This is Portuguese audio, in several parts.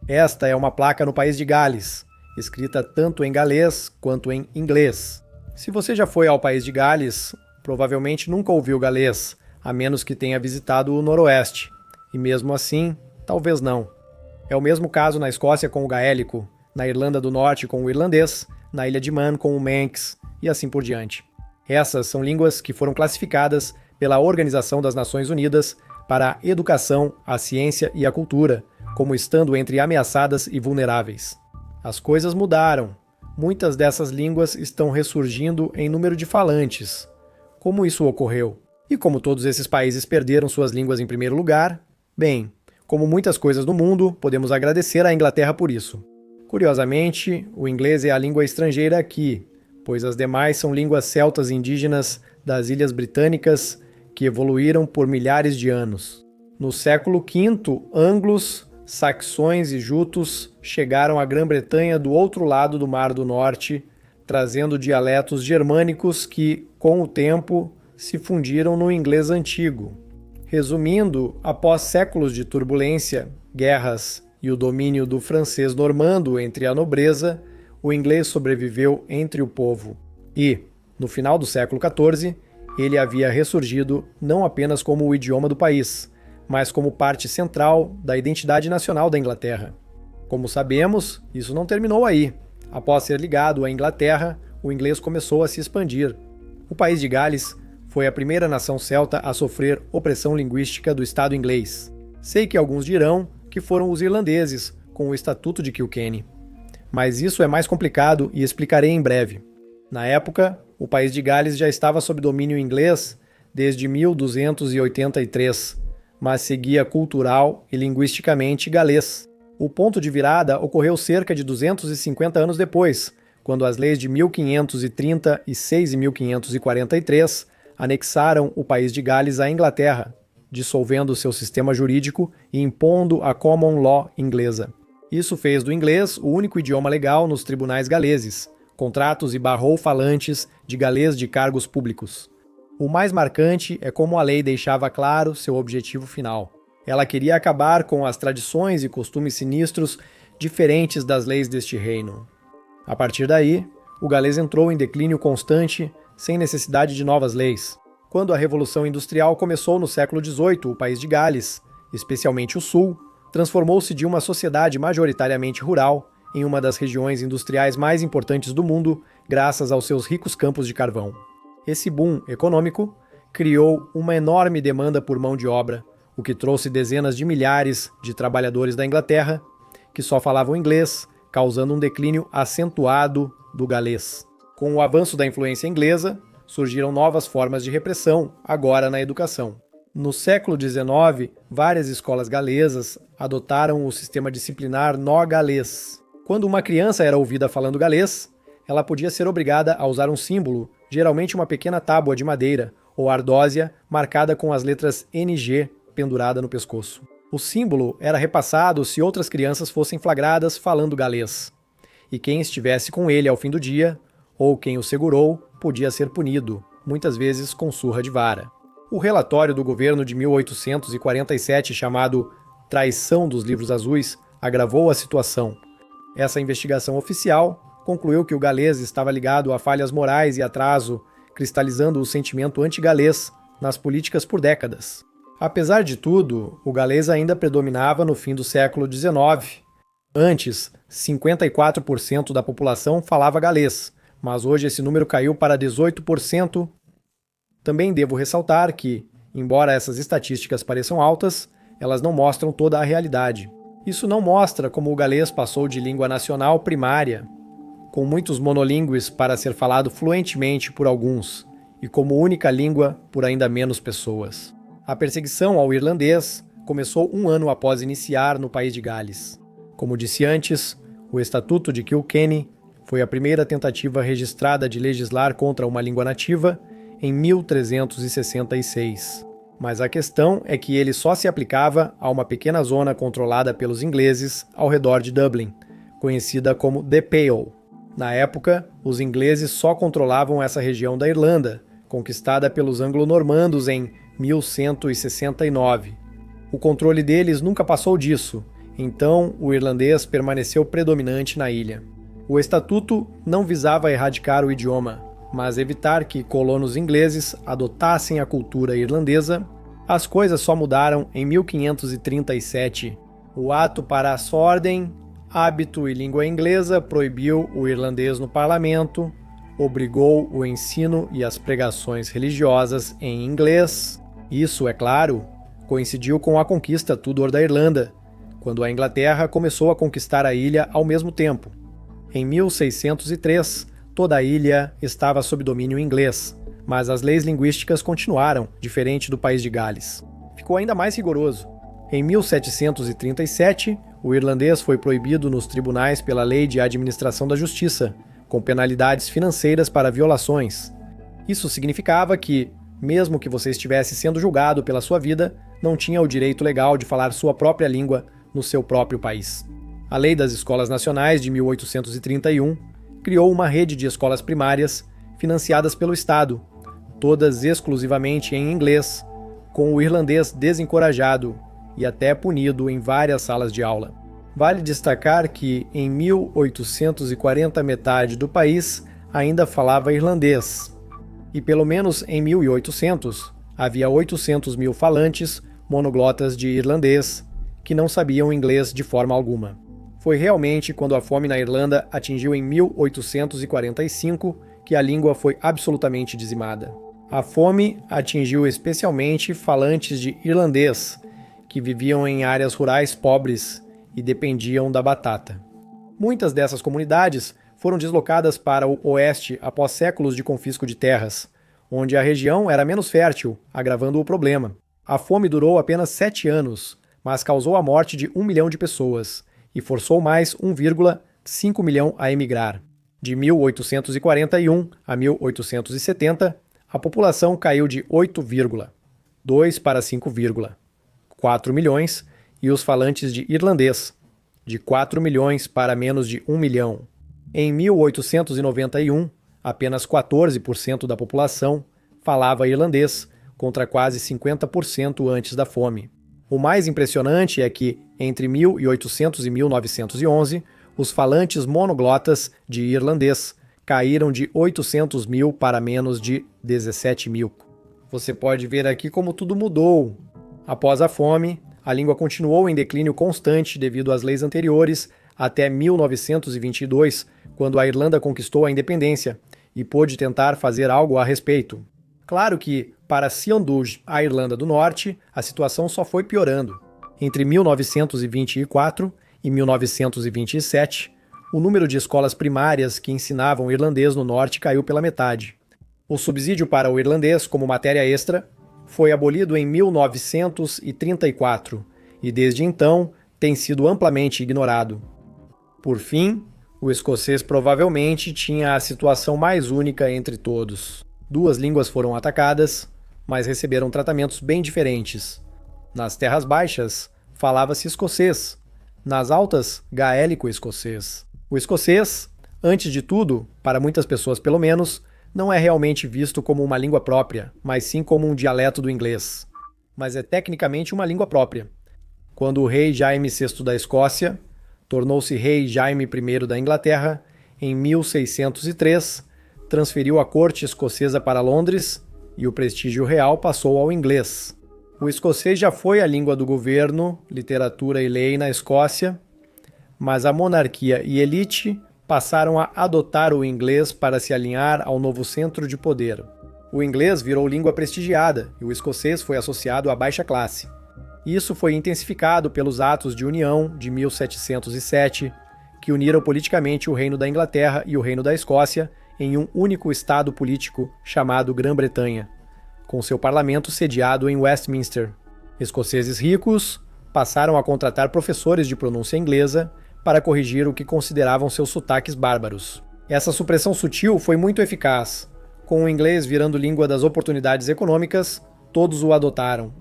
Esta é uma placa no país de Gales, escrita tanto em galês quanto em inglês. Se você já foi ao país de Gales, provavelmente nunca ouviu galês, a menos que tenha visitado o Noroeste. E mesmo assim, talvez não. É o mesmo caso na Escócia com o gaélico, na Irlanda do Norte com o irlandês, na Ilha de Man com o Manx e assim por diante. Essas são línguas que foram classificadas pela Organização das Nações Unidas para a Educação, a Ciência e a Cultura, como estando entre ameaçadas e vulneráveis. As coisas mudaram. Muitas dessas línguas estão ressurgindo em número de falantes. Como isso ocorreu? E como todos esses países perderam suas línguas em primeiro lugar, bem, como muitas coisas no mundo, podemos agradecer à Inglaterra por isso. Curiosamente, o inglês é a língua estrangeira aqui, pois as demais são línguas celtas indígenas das Ilhas Britânicas que evoluíram por milhares de anos. No século V, anglos, saxões e jutos chegaram à Grã-Bretanha do outro lado do Mar do Norte, trazendo dialetos germânicos que, com o tempo, se fundiram no inglês antigo. Resumindo, após séculos de turbulência, guerras e o domínio do francês normando entre a nobreza, o inglês sobreviveu entre o povo. E, no final do século XIV, ele havia ressurgido não apenas como o idioma do país, mas como parte central da identidade nacional da Inglaterra. Como sabemos, isso não terminou aí. Após ser ligado à Inglaterra, o inglês começou a se expandir. O país de Gales foi a primeira nação celta a sofrer opressão linguística do Estado inglês. Sei que alguns dirão que foram os irlandeses, com o Estatuto de Kilkenny. Mas isso é mais complicado e explicarei em breve. Na época, o país de Gales já estava sob domínio inglês desde 1283, mas seguia cultural e linguisticamente galês. O ponto de virada ocorreu cerca de 250 anos depois, quando as leis de 1536 e 1543 anexaram o país de Gales à Inglaterra, dissolvendo seu sistema jurídico e impondo a common law inglesa. Isso fez do inglês o único idioma legal nos tribunais galeses, contratos e barrou falantes de galês de cargos públicos. O mais marcante é como a lei deixava claro seu objetivo final. Ela queria acabar com as tradições e costumes sinistros diferentes das leis deste reino. A partir daí, o galês entrou em declínio constante, sem necessidade de novas leis. Quando a Revolução Industrial começou no século XVIII, o país de Gales, especialmente o sul, transformou-se de uma sociedade majoritariamente rural em uma das regiões industriais mais importantes do mundo, graças aos seus ricos campos de carvão. Esse boom econômico criou uma enorme demanda por mão de obra, o que trouxe dezenas de milhares de trabalhadores da Inglaterra que só falavam inglês, causando um declínio acentuado do galês. Com o avanço da influência inglesa, surgiram novas formas de repressão, agora na educação. No século XIX, várias escolas galesas adotaram o sistema disciplinar nó-galês. Quando uma criança era ouvida falando galês, ela podia ser obrigada a usar um símbolo, geralmente uma pequena tábua de madeira ou ardósia marcada com as letras NG pendurada no pescoço. O símbolo era repassado se outras crianças fossem flagradas falando galês. E quem estivesse com ele ao fim do dia, ou quem o segurou, podia ser punido, muitas vezes com surra de vara. O relatório do governo de 1847, chamado Traição dos Livros Azuis, agravou a situação. Essa investigação oficial concluiu que o galês estava ligado a falhas morais e atraso, cristalizando o sentimento anti-galês nas políticas por décadas. Apesar de tudo, o galês ainda predominava no fim do século XIX. Antes, 54% da população falava galês, mas hoje esse número caiu para 18%. Também devo ressaltar que, embora essas estatísticas pareçam altas, elas não mostram toda a realidade. Isso não mostra como o galês passou de língua nacional primária, com muitos monolíngues para ser falado fluentemente por alguns, e como única língua por ainda menos pessoas. A perseguição ao irlandês começou um ano após iniciar no país de Gales. Como disse antes, o Estatuto de Kilkenny foi a primeira tentativa registrada de legislar contra uma língua nativa em 1366. Mas a questão é que ele só se aplicava a uma pequena zona controlada pelos ingleses ao redor de Dublin, conhecida como The Pale. Na época, os ingleses só controlavam essa região da Irlanda, conquistada pelos anglo-normandos em 1169. O controle deles nunca passou disso, Então, o irlandês permaneceu predominante na ilha. O estatuto não visava erradicar o idioma, mas evitar que colonos ingleses adotassem a cultura irlandesa. As coisas só mudaram em 1537. O Ato para a Ordem, Hábito e Língua Inglesa proibiu o irlandês no parlamento, obrigou o ensino e as pregações religiosas em inglês. Isso, é claro, coincidiu com a conquista Tudor da Irlanda, quando a Inglaterra começou a conquistar a ilha ao mesmo tempo. Em 1603, toda a ilha estava sob domínio inglês, mas as leis linguísticas continuaram, diferente do país de Gales. Ficou ainda mais rigoroso. Em 1737, o irlandês foi proibido nos tribunais pela Lei de Administração da Justiça, com penalidades financeiras para violações. Isso significava que, mesmo que você estivesse sendo julgado pela sua vida, não tinha o direito legal de falar sua própria língua no seu próprio país. A Lei das Escolas Nacionais de 1831 criou uma rede de escolas primárias financiadas pelo Estado, todas exclusivamente em inglês, com o irlandês desencorajado e até punido em várias salas de aula. Vale destacar que, em 1840, metade do país ainda falava irlandês, e pelo menos em 1800 havia 800 mil falantes monoglotas de irlandês que não sabiam inglês de forma alguma. Foi realmente quando a fome na Irlanda atingiu em 1845 que a língua foi absolutamente dizimada. A fome atingiu especialmente falantes de irlandês, que viviam em áreas rurais pobres e dependiam da batata. Muitas dessas comunidades foram deslocadas para o oeste após séculos de confisco de terras, onde a região era menos fértil, agravando o problema. A fome durou apenas 7 anos, mas causou a morte de 1 milhão de pessoas e forçou mais 1,5 milhão a emigrar. De 1841 a 1870, a população caiu de 8,2 para 5,4 milhões e os falantes de irlandês, de 4 milhões para menos de 1 milhão. Em 1891, apenas 14% da população falava irlandês, contra quase 50% antes da fome. O mais impressionante é que, entre 1800 e 1911, os falantes monoglotas de irlandês caíram de 800 mil para menos de 17 mil. Você pode ver aqui como tudo mudou. Após a fome, a língua continuou em declínio constante devido às leis anteriores até 1922, quando a Irlanda conquistou a independência e pôde tentar fazer algo a respeito. Claro que, para Sean-Dubh, a Irlanda do Norte, a situação só foi piorando. Entre 1924 e 1927, o número de escolas primárias que ensinavam irlandês no Norte caiu pela metade. O subsídio para o irlandês como matéria extra foi abolido em 1934 e desde então tem sido amplamente ignorado. Por fim, o escocês provavelmente tinha a situação mais única entre todos. 2 línguas foram atacadas, mas receberam tratamentos bem diferentes. Nas terras baixas, falava-se escocês. Nas altas, gaélico-escocês. O escocês, antes de tudo, para muitas pessoas pelo menos, não é realmente visto como uma língua própria, mas sim como um dialeto do inglês. Mas é tecnicamente uma língua própria. Quando o rei Jaime VI da Escócia tornou-se rei Jaime I da Inglaterra, em 1603, transferiu a corte escocesa para Londres e o prestígio real passou ao inglês. O escocês já foi a língua do governo, literatura e lei na Escócia, mas a monarquia e elite passaram a adotar o inglês para se alinhar ao novo centro de poder. O inglês virou língua prestigiada e o escocês foi associado à baixa classe. Isso foi intensificado pelos Atos de União de 1707, que uniram politicamente o Reino da Inglaterra e o Reino da Escócia em um único estado político chamado Grã-Bretanha, com seu parlamento sediado em Westminster. Escoceses ricos passaram a contratar professores de pronúncia inglesa para corrigir o que consideravam seus sotaques bárbaros. Essa supressão sutil foi muito eficaz. Com o inglês virando língua das oportunidades econômicas, todos o adotaram.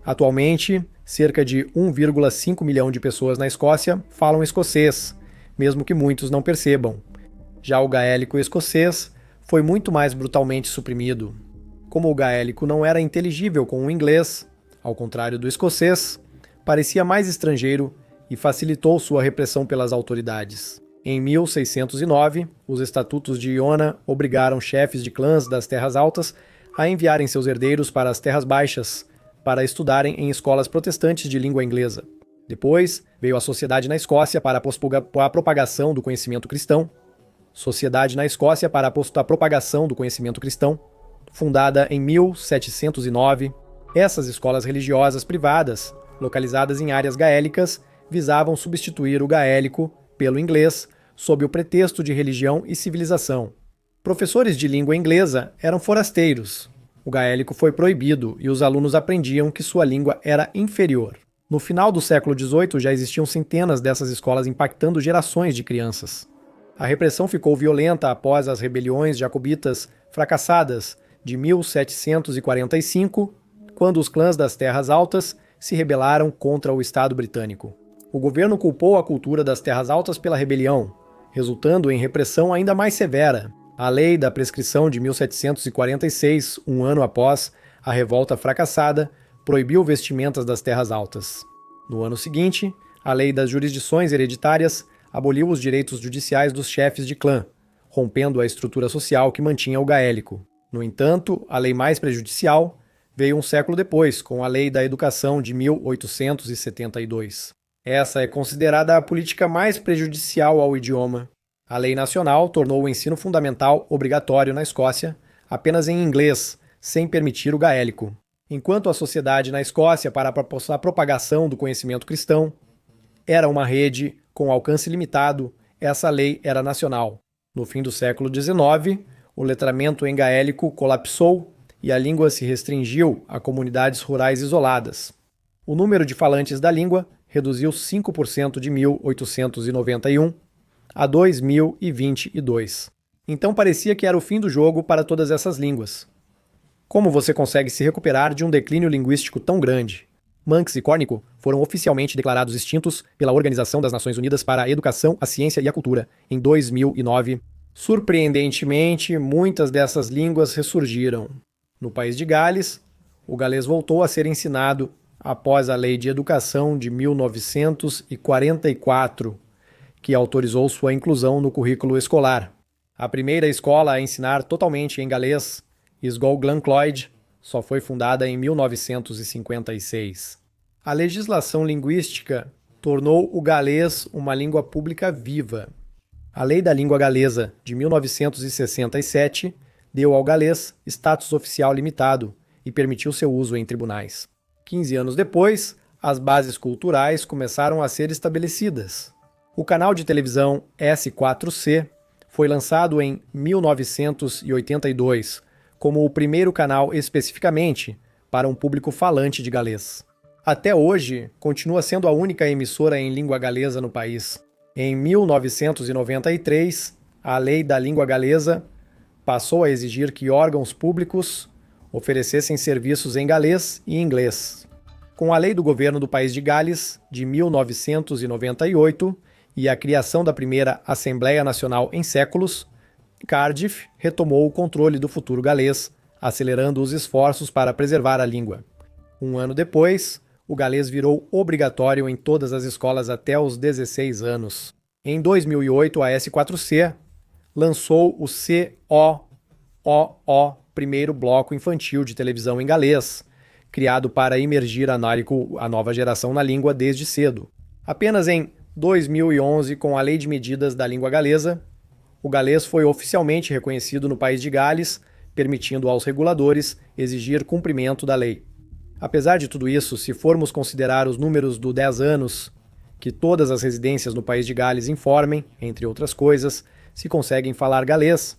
Atualmente, cerca de 1,5 milhão de pessoas na Escócia falam escocês, mesmo que muitos não percebam. Já o gaélico escocês foi muito mais brutalmente suprimido. Como o gaélico não era inteligível com o inglês, ao contrário do escocês, parecia mais estrangeiro e facilitou sua repressão pelas autoridades. Em 1609, os Estatutos de Iona obrigaram chefes de clãs das Terras Altas a enviarem seus herdeiros para as Terras Baixas para estudarem em escolas protestantes de língua inglesa. Depois, veio a Sociedade na Escócia para a propagação do conhecimento cristão. Sociedade na Escócia para a propagação do conhecimento cristão, fundada em 1709. Essas escolas religiosas privadas, localizadas em áreas gaélicas, visavam substituir o gaélico pelo inglês, sob o pretexto de religião e civilização. Professores de língua inglesa eram forasteiros. O gaélico foi proibido e os alunos aprendiam que sua língua era inferior. No final do século XVIII já existiam centenas dessas escolas impactando gerações de crianças. A repressão ficou violenta após as rebeliões jacobitas fracassadas de 1745, quando os clãs das Terras Altas se rebelaram contra o Estado britânico. O governo culpou a cultura das Terras Altas pela rebelião, resultando em repressão ainda mais severa. A Lei da Prescrição de 1746, um ano após a revolta fracassada, proibiu vestimentas das Terras Altas. No ano seguinte, a Lei das Jurisdições Hereditárias aboliu os direitos judiciais dos chefes de clã, rompendo a estrutura social que mantinha o gaélico. No entanto, a lei mais prejudicial veio um século depois, com a Lei da Educação de 1872. Essa é considerada a política mais prejudicial ao idioma. A lei nacional tornou o ensino fundamental obrigatório na Escócia apenas em inglês, sem permitir o gaélico. Enquanto a sociedade na Escócia para a propagação do conhecimento cristão era uma rede com alcance limitado, essa lei era nacional. No fim do século XIX, o letramento em gaélico colapsou e a língua se restringiu a comunidades rurais isoladas. O número de falantes da língua reduziu 5% de 1891 a 2022. Então parecia que era o fim do jogo para todas essas línguas. Como você consegue se recuperar de um declínio linguístico tão grande? Manx e Córnico foram oficialmente declarados extintos pela Organização das Nações Unidas para a Educação, a Ciência e a Cultura, em 2009. Surpreendentemente, muitas dessas línguas ressurgiram. No país de Gales, o galês voltou a ser ensinado após a Lei de Educação de 1944, que autorizou sua inclusão no currículo escolar. A primeira escola a ensinar totalmente em galês, Ysgol Glencloyd, só foi fundada em 1956. A legislação linguística tornou o galês uma língua pública viva. A Lei da Língua Galesa, de 1967, deu ao galês status oficial limitado e permitiu seu uso em tribunais. 15 anos depois, as bases culturais começaram a ser estabelecidas. O canal de televisão S4C foi lançado em 1982 como o primeiro canal especificamente para um público falante de galês. Até hoje, continua sendo a única emissora em língua galesa no país. Em 1993, a Lei da Língua Galesa passou a exigir que órgãos públicos oferecessem serviços em galês e inglês. Com a Lei do Governo do País de Gales, de 1998, e a criação da primeira Assembleia Nacional em séculos, Cardiff retomou o controle do futuro galês, acelerando os esforços para preservar a língua. Um ano depois, o galês virou obrigatório em todas as escolas até os 16 anos. Em 2008, a S4C lançou o COOO, primeiro bloco infantil de televisão em galês, criado para imergir a nova geração na língua desde cedo. Apenas em 2011, com a Lei de Medidas da Língua Galesa, o galês foi oficialmente reconhecido no país de Gales, permitindo aos reguladores exigir cumprimento da lei. Apesar de tudo isso, se formos considerar os números do 10 anos que todas as residências no país de Gales informem, entre outras coisas, se conseguem falar galês,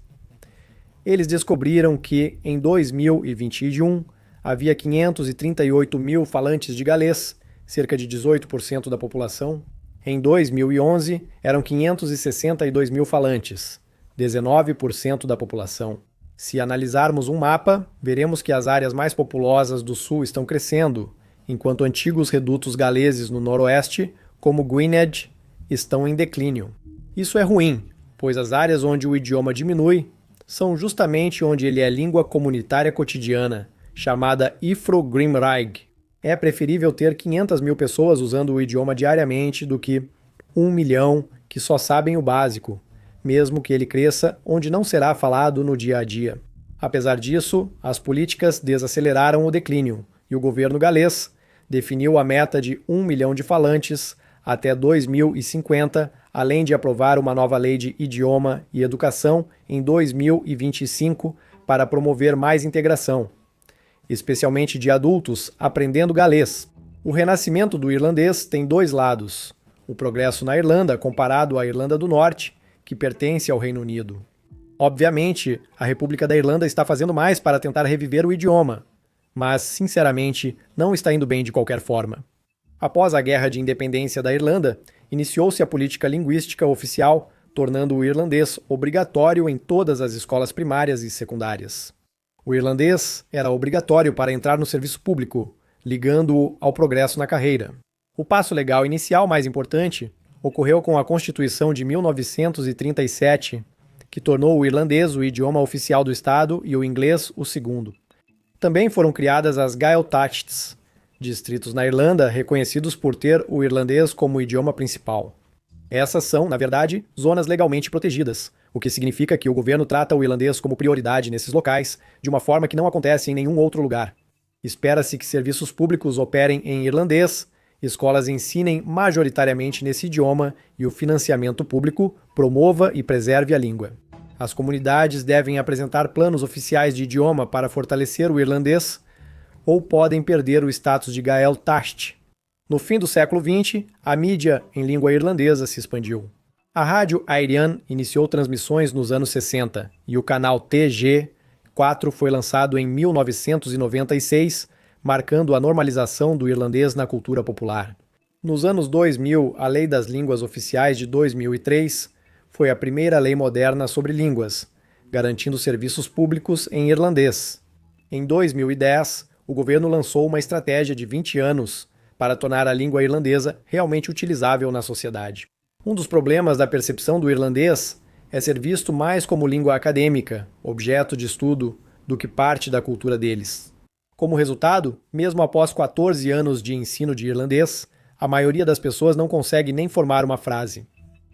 eles descobriram que, em 2021, havia 538 mil falantes de galês, cerca de 18% da população. Em 2011, eram 562 mil falantes, 19% da população. Se analisarmos um mapa, veremos que as áreas mais populosas do sul estão crescendo, enquanto antigos redutos galeses no noroeste, como Gwynedd, estão em declínio. Isso é ruim, pois as áreas onde o idioma diminui são justamente onde ele é língua comunitária cotidiana, chamada Ifro Grimraig. É preferível ter 500 mil pessoas usando o idioma diariamente do que 1 milhão que só sabem o básico, mesmo que ele cresça onde não será falado no dia a dia. Apesar disso, as políticas desaceleraram o declínio e o governo galês definiu a meta de 1 milhão de falantes até 2050, além de aprovar uma nova lei de idioma e educação em 2025 para promover mais integração, especialmente de adultos aprendendo galês. O renascimento do irlandês tem dois lados: o progresso na Irlanda comparado à Irlanda do Norte, que pertence ao Reino Unido. Obviamente, a República da Irlanda está fazendo mais para tentar reviver o idioma, mas, sinceramente, não está indo bem de qualquer forma. Após a Guerra de Independência da Irlanda, iniciou-se a política linguística oficial, tornando o irlandês obrigatório em todas as escolas primárias e secundárias. O irlandês era obrigatório para entrar no serviço público, ligando-o ao progresso na carreira. O passo legal inicial mais importante ocorreu com a Constituição de 1937, que tornou o irlandês o idioma oficial do Estado e o inglês o segundo. Também foram criadas as Gaeltachts, distritos na Irlanda reconhecidos por ter o irlandês como idioma principal. Essas são, na verdade, zonas legalmente protegidas, o que significa que o governo trata o irlandês como prioridade nesses locais, de uma forma que não acontece em nenhum outro lugar. Espera-se que serviços públicos operem em irlandês, escolas ensinem majoritariamente nesse idioma e o financiamento público promova e preserve a língua. As comunidades devem apresentar planos oficiais de idioma para fortalecer o irlandês ou podem perder o status de Gaeltacht. No fim do século XX, a mídia em língua irlandesa se expandiu. A rádio Éireann iniciou transmissões nos anos 60 e o canal TG4 foi lançado em 1996, marcando a normalização do irlandês na cultura popular. Nos anos 2000, a Lei das Línguas Oficiais de 2003 foi a primeira lei moderna sobre línguas, garantindo serviços públicos em irlandês. Em 2010, o governo lançou uma estratégia de 20 anos para tornar a língua irlandesa realmente utilizável na sociedade. Um dos problemas da percepção do irlandês é ser visto mais como língua acadêmica, objeto de estudo, do que parte da cultura deles. Como resultado, mesmo após 14 anos de ensino de irlandês, a maioria das pessoas não consegue nem formar uma frase.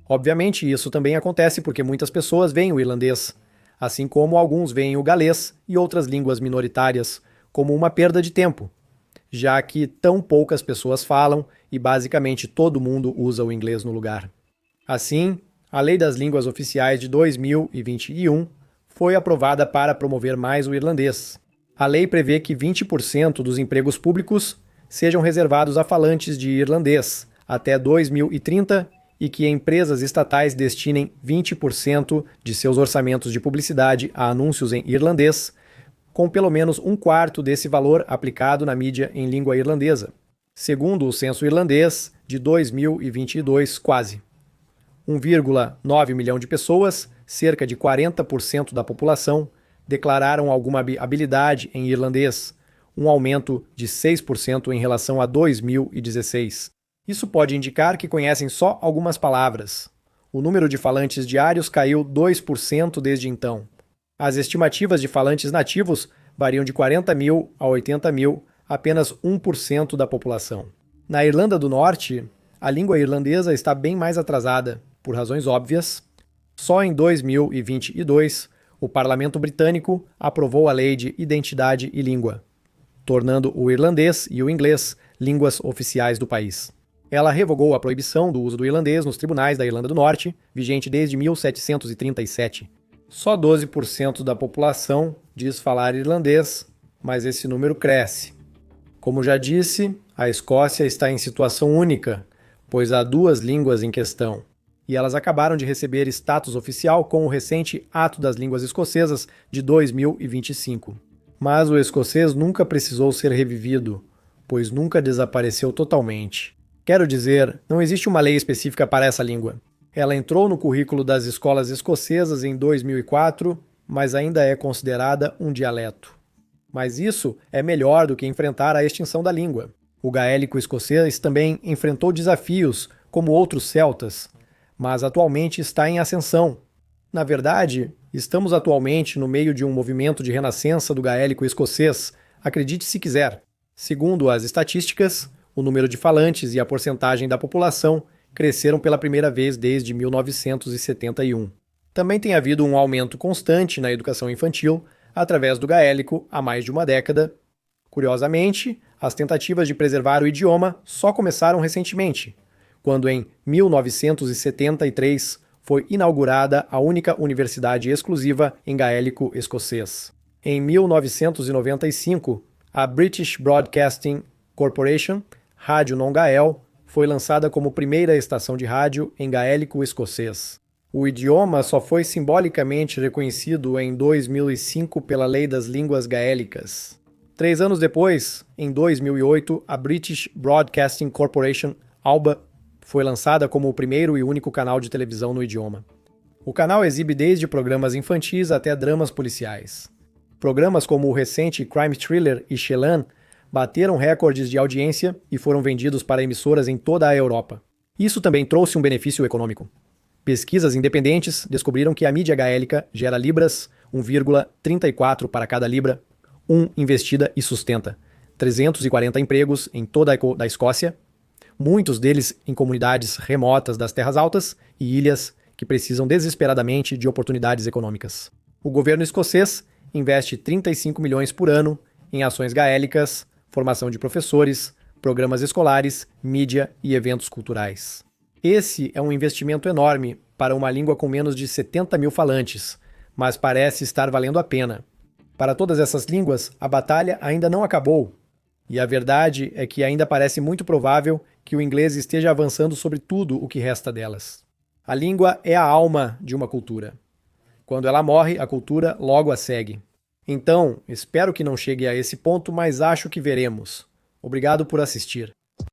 Obviamente, isso também acontece porque muitas pessoas veem o irlandês, assim como alguns veem o galês e outras línguas minoritárias, como uma perda de tempo, já que tão poucas pessoas falam e basicamente todo mundo usa o inglês no lugar. Assim, a Lei das Línguas Oficiais de 2021 foi aprovada para promover mais o irlandês. A lei prevê que 20% dos empregos públicos sejam reservados a falantes de irlandês até 2030 e que empresas estatais destinem 20% de seus orçamentos de publicidade a anúncios em irlandês, com pelo menos um quarto desse valor aplicado na mídia em língua irlandesa. Segundo o censo irlandês de 2022, quase 1,9 milhão de pessoas, cerca de 40% da população, declararam alguma habilidade em irlandês, um aumento de 6% em relação a 2016. Isso pode indicar que conhecem só algumas palavras. O número de falantes diários caiu 2% desde então. As estimativas de falantes nativos variam de 40 mil a 80 mil, apenas 1% da população. Na Irlanda do Norte, a língua irlandesa está bem mais atrasada, por razões óbvias. Só em 2022, o Parlamento Britânico aprovou a Lei de Identidade e Língua, tornando o irlandês e o inglês línguas oficiais do país. Ela revogou a proibição do uso do irlandês nos tribunais da Irlanda do Norte, vigente desde 1737. Só 12% da população diz falar irlandês, mas esse número cresce. Como já disse, a Escócia está em situação única, pois há duas línguas em questão, e elas acabaram de receber status oficial com o recente Ato das Línguas Escocesas de 2025. Mas o escocês nunca precisou ser revivido, pois nunca desapareceu totalmente. Quero dizer, não existe uma lei específica para essa língua. Ela entrou no currículo das escolas escocesas em 2004, mas ainda é considerada um dialeto. Mas isso é melhor do que enfrentar a extinção da língua. O gaélico escocês também enfrentou desafios, como outros celtas, mas atualmente está em ascensão. Na verdade, estamos atualmente no meio de um movimento de renascença do gaélico escocês, acredite se quiser. Segundo as estatísticas, o número de falantes e a porcentagem da população cresceram pela primeira vez desde 1971. Também tem havido um aumento constante na educação infantil através do gaélico há mais de uma década. Curiosamente, as tentativas de preservar o idioma só começaram recentemente, quando em 1973 foi inaugurada a única universidade exclusiva em gaélico escocês. Em 1995, a British Broadcasting Corporation, rádio non-gael, foi lançada como primeira estação de rádio em gaélico escocês. O idioma só foi simbolicamente reconhecido em 2005 pela Lei das Línguas Gaélicas. 3 anos depois, em 2008, a British Broadcasting Corporation, ALBA, foi lançada como o primeiro e único canal de televisão no idioma. O canal exibe desde programas infantis até dramas policiais. Programas como o recente Crime Thriller e Shelan bateram recordes de audiência e foram vendidos para emissoras em toda a Europa. Isso também trouxe um benefício econômico. Pesquisas independentes descobriram que a mídia gaélica gera libras, 1,34 para cada libra, investida e sustenta 340 empregos em toda a Escócia, muitos deles em comunidades remotas das terras altas e ilhas que precisam desesperadamente de oportunidades econômicas. O governo escocês investe 35 milhões por ano em ações gaélicas, formação de professores, programas escolares, mídia e eventos culturais. Esse é um investimento enorme para uma língua com menos de 70 mil falantes, mas parece estar valendo a pena. Para todas essas línguas, a batalha ainda não acabou. E a verdade é que ainda parece muito provável que o inglês esteja avançando sobre tudo o que resta delas. A língua é a alma de uma cultura. Quando ela morre, a cultura logo a segue. Então, espero que não chegue a esse ponto, mas acho que veremos. Obrigado por assistir.